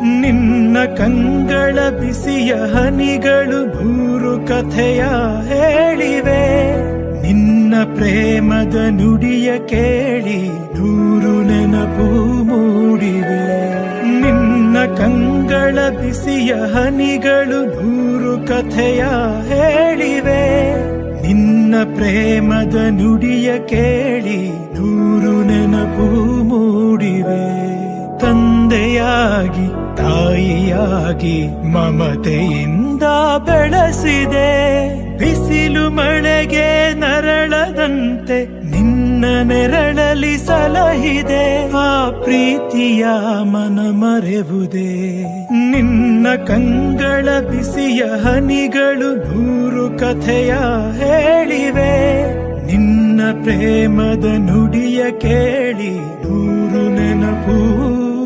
ನಿನ್ನ ಕಂಗಳ ಬಿಸಿಯ ಹನಿಗಳು ನೂರು ಕಥೆಯ ಹೇಳಿವೆ. ನಿನ್ನ ಪ್ರೇಮದ ನುಡಿಯ ಕೇಳಿ ನೂರು ನೆನಪು ಮೂಡಿವೆ. ನಿನ್ನ ಕಂಗಳ ಬಿಸಿಯ ಹನಿಗಳು ನೂರು ಕಥೆಯ ಹೇಳಿವೆ. ನಿನ್ನ ಪ್ರೇಮದ ನುಡಿಯ ಕೇಳಿ ನೂರು ನೆನಪು ಮೂಡಿವೆ. ತಂದೆಯಾಗಿ ತಾಯಿಯಾಗಿ ಮಮತೆಯಿಂದ ಬೆಳೆಸಿದೆ. ಬಿಸಿಲು ಮಳೆಗೆ ನರಳದಂತೆ ನಿನ್ನ ನೆರಳಲಿ ಸಲಹಿದೆ. ಆ ಪ್ರೀತಿಯ ಮನ ಮರೆವುದೇ. ನಿನ್ನ ಕಂಗಳ ಬಿಸಿಯ ಹನಿಗಳು ನೂರು ಕಥೆಯ ಹೇಳಿವೆ. ನಿನ್ನ ಪ್ರೇಮದ ನುಡಿಯ ಕೇಳಿ ನೂರು ನೆನಪು